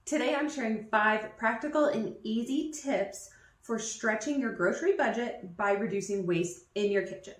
Today I'm sharing 5 practical and easy tips for stretching your grocery budget by reducing waste in your kitchen.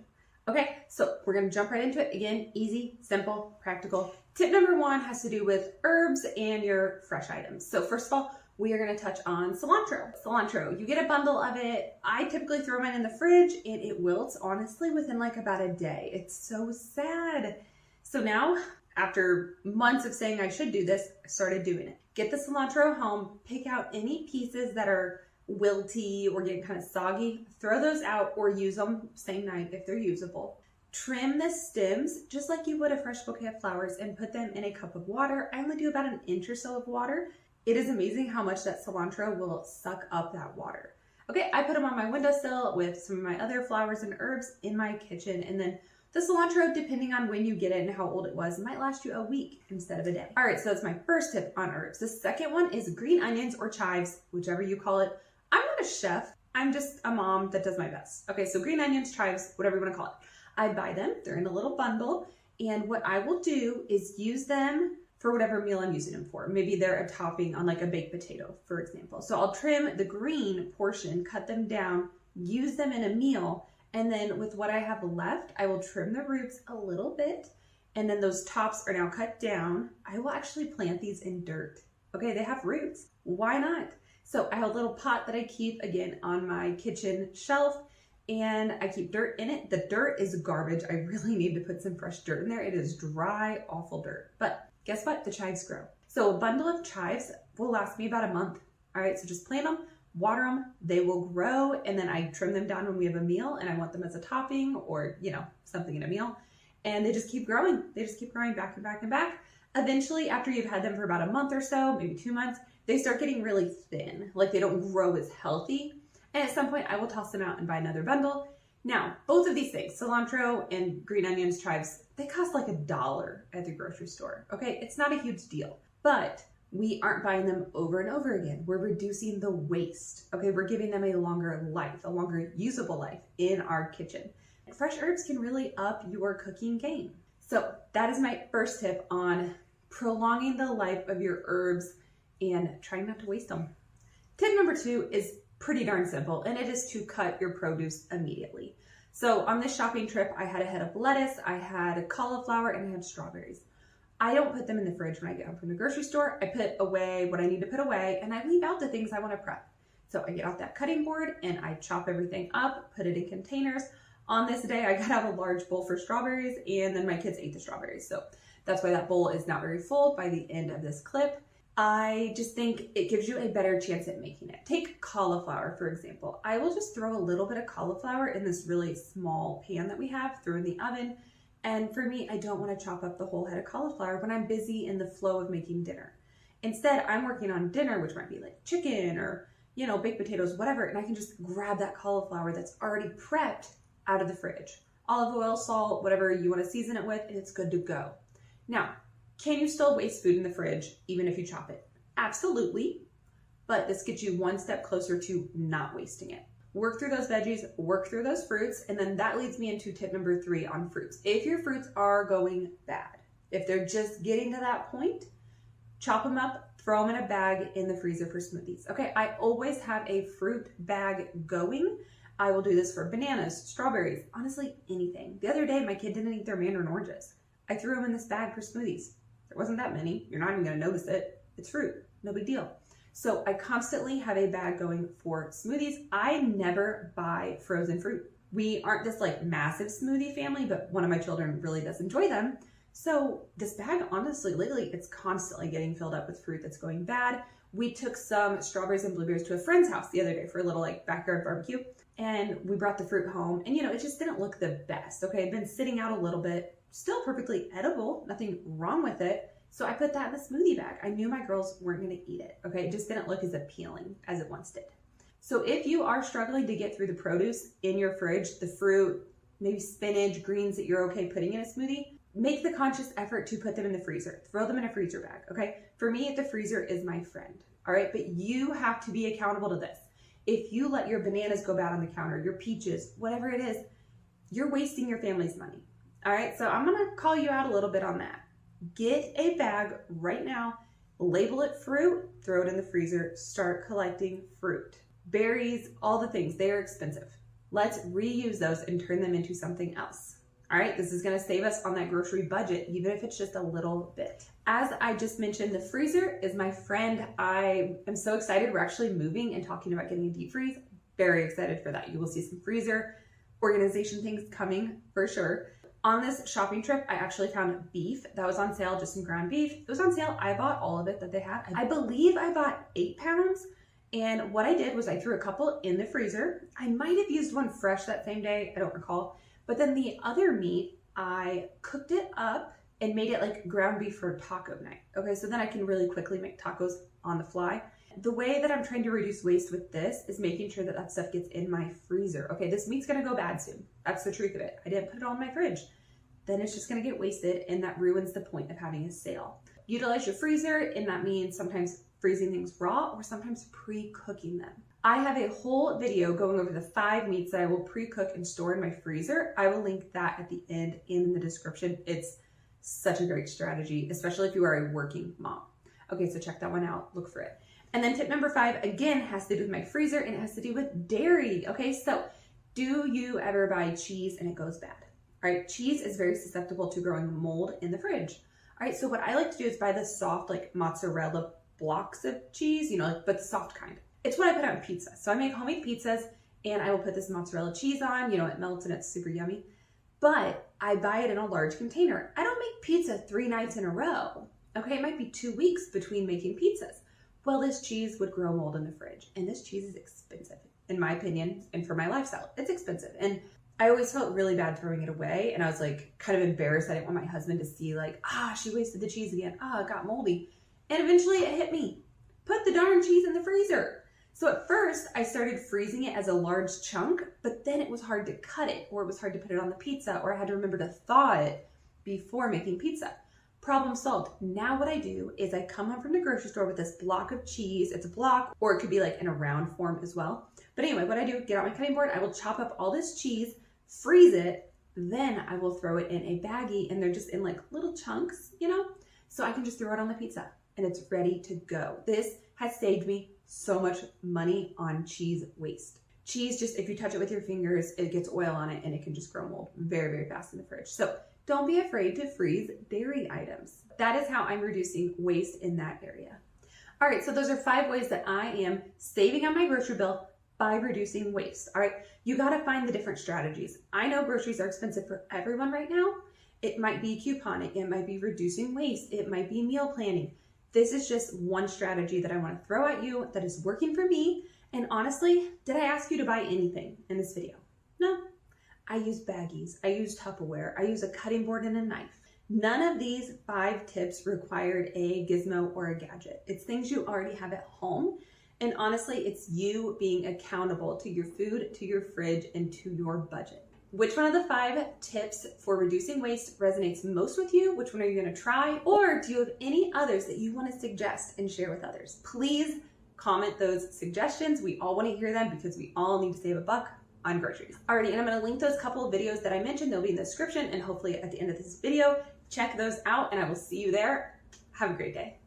Okay, so we're gonna jump right into it. Again, easy, simple, practical. Tip number 1 has to do with herbs and your fresh items. So first of all, we are gonna touch on cilantro. Cilantro, you get a bundle of it. I typically throw mine in the fridge and it wilts honestly within like about a day. It's so sad. So now, after months of saying I should do this, I started doing it. Get the cilantro home, pick out any pieces that are wilty or getting kind of soggy, throw those out or use them same night if they're usable. Trim the stems just like you would a fresh bouquet of flowers and put them in a cup of water. I only do about an inch or so of water. It is amazing how much that cilantro will suck up that water. Okay, I put them on my windowsill with some of my other flowers and herbs in my kitchen, and then the cilantro, depending on when you get it and how old it was, might last you a week instead of a day. All right, so that's my first tip on herbs. The second one is green onions or chives, whichever you call it. I'm not a chef. I'm just a mom that does my best. Okay, so green onions, chives, whatever you want to call it. I buy them. They're in a little bundle. And what I will do is use them for whatever meal I'm using them for. Maybe they're a topping on like a baked potato, for example. So I'll trim the green portion, cut them down, use them in a meal. And then with what I have left, I will trim the roots a little bit. And then those tops are now cut down. I will actually plant these in dirt. Okay, they have roots. Why not? So I have a little pot that I keep again on my kitchen shelf and I keep dirt in it. The dirt is garbage. I really need to put some fresh dirt in there. It is dry, awful dirt. But guess what? The chives grow. So a bundle of chives will last me about a month. All right, so just plant them, water them, they will grow, and then I trim them down when we have a meal and I want them as a topping or, something in a meal. And they just keep growing. They just keep growing back and back and back. Eventually, after you've had them for about a month or so, maybe 2 months, they start getting really thin, like they don't grow as healthy. And at some point I will toss them out and buy another bundle. Now, both of these things, cilantro and green onions, chives, they cost like $1 at the grocery store. Okay, it's not a huge deal, but we aren't buying them over and over again. We're reducing the waste. Okay, we're giving them a longer life, a longer usable life in our kitchen. Fresh herbs can really up your cooking game. So that is my first tip on prolonging the life of your herbs and trying not to waste them. Tip number 2 is pretty darn simple, and it is to cut your produce immediately. So on this shopping trip, I had a head of lettuce, I had cauliflower, and I had strawberries. I don't put them in the fridge when I get home from the grocery store. I put away what I need to put away, and I leave out the things I want to prep. So I get out that cutting board and I chop everything up, put it in containers. On this day, I got out a large bowl for strawberries, and then my kids ate the strawberries. So that's why that bowl is not very full by the end of this clip. I just think it gives you a better chance at making it. Take cauliflower, for example. I will just throw a little bit of cauliflower in this really small pan that we have, throw in the oven. And for me, I don't want to chop up the whole head of cauliflower when I'm busy in the flow of making dinner. Instead, I'm working on dinner, which might be like chicken or, baked potatoes, whatever. And I can just grab that cauliflower that's already prepped out of the fridge. Olive oil, salt, whatever you want to season it with, and it's good to go. Now, can you still waste food in the fridge even if you chop it? Absolutely, but this gets you one step closer to not wasting it. Work through those veggies, work through those fruits, and then that leads me into tip number 3 on fruits. If your fruits are going bad, if they're just getting to that point, chop them up, throw them in a bag in the freezer for smoothies. Okay, I always have a fruit bag going. I will do this for bananas, strawberries, honestly, anything. The other day, my kid didn't eat their mandarin oranges. I threw them in this bag for smoothies. There wasn't that many. You're not even gonna notice it. It's fruit, no big deal. So I constantly have a bag going for smoothies. I never buy frozen fruit. We aren't this like massive smoothie family, but one of my children really does enjoy them. So this bag, honestly, lately, it's constantly getting filled up with fruit that's going bad. We took some strawberries and blueberries to a friend's house the other day for a little like backyard barbecue. And we brought the fruit home and it just didn't look the best. Okay, it'd been sitting out a little bit. Still perfectly edible, nothing wrong with it. So I put that in the smoothie bag. I knew my girls weren't gonna eat it, okay? It just didn't look as appealing as it once did. So if you are struggling to get through the produce in your fridge, the fruit, maybe spinach, greens that you're okay putting in a smoothie, make the conscious effort to put them in the freezer. Throw them in a freezer bag, okay? For me, the freezer is my friend, all right? But you have to be accountable to this. If you let your bananas go bad on the counter, your peaches, whatever it is, you're wasting your family's money. All right, so I'm gonna call you out a little bit on that. Get a bag right now label it fruit, throw it in the freezer, start collecting fruit. Berries, all the things, they are expensive. Let's reuse those and turn them into something else. All right, this is gonna save us on that grocery budget, even if it's just a little bit. As I just mentioned, the freezer is my friend. I am so excited. We're actually moving and talking about getting a deep freeze. Very excited for that. You will see some freezer organization things coming for sure. On this shopping trip, I actually found beef that was on sale, just some ground beef. It was on sale. I bought all of it that they had. I believe I bought 8 pounds. And what I did was I threw a couple in the freezer. I might have used one fresh that same day. I don't recall. But then the other meat, I cooked it up and made it like ground beef for taco night. Okay, so then I can really quickly make tacos on the fly. The way that I'm trying to reduce waste with this is making sure that that stuff gets in my freezer. Okay, this meat's gonna go bad soon. That's the truth of it. I didn't put it all in my fridge. Then it's just gonna get wasted, and that ruins the point of having a sale. Utilize your freezer, and that means sometimes freezing things raw or sometimes pre-cooking them. I have a whole video going over the 5 meats that I will pre-cook and store in my freezer. I will link that at the end and in the description. It's such a great strategy, especially if you are a working mom. Okay, so check that one out, look for it. And then tip number 5, again, has to do with my freezer, and it has to do with dairy. Okay, so do you ever buy cheese and it goes bad? All right, cheese is very susceptible to growing mold in the fridge. All right, so what I like to do is buy the soft, like mozzarella blocks of cheese, you know, like, but the soft kind. It's what I put on pizza. So I make homemade pizzas, and I will put this mozzarella cheese on, you know, it melts and it's super yummy. But I buy it in a large container. I don't make pizza 3 nights in a row. Okay, it might be 2 weeks between making pizzas. Well, this cheese would grow mold in the fridge, and this cheese is expensive, in my opinion, and for my lifestyle. It's expensive, and I always felt really bad throwing it away, and I was like kind of embarrassed. I didn't want my husband to see like, she wasted the cheese again. It got moldy. And eventually it hit me. Put the darn cheese in the freezer. So at first I started freezing it as a large chunk, but then it was hard to cut it, or it was hard to put it on the pizza, or I had to remember to thaw it before making pizza. Problem solved. Now what I do is I come home from the grocery store with this block of cheese. It's a block, or it could be like in a round form as well. But anyway, what I do, get out my cutting board, I will chop up all this cheese, freeze it, then I will throw it in a baggie, and they're just in like little chunks, you know? So I can just throw it on the pizza and it's ready to go. This has saved me so much money on cheese waste. Cheese, just if you touch it with your fingers, it gets oil on it and it can just grow mold very, very fast in the fridge. So don't be afraid to freeze dairy items. That is how I'm reducing waste in that area. All right, so those are 5 ways that I am saving on my grocery bill by reducing waste. All right, you gotta find the different strategies. I know groceries are expensive for everyone right now. It might be couponing, it might be reducing waste, it might be meal planning. This is just one strategy that I wanna throw at you that is working for me. And honestly, did I ask you to buy anything in this video? No. I use baggies, I use Tupperware, I use a cutting board and a knife. None of these 5 tips required a gizmo or a gadget. It's things you already have at home. And honestly, it's you being accountable to your food, to your fridge, and to your budget. Which one of the 5 tips for reducing waste resonates most with you? Which one are you gonna try? Or do you have any others that you wanna suggest and share with others? Please comment those suggestions. We all wanna hear them because we all need to save a buck on groceries. Alrighty, and I'm gonna link those couple of videos that I mentioned. They'll be in the description and hopefully at the end of this video. Check those out and I will see you there. Have a great day.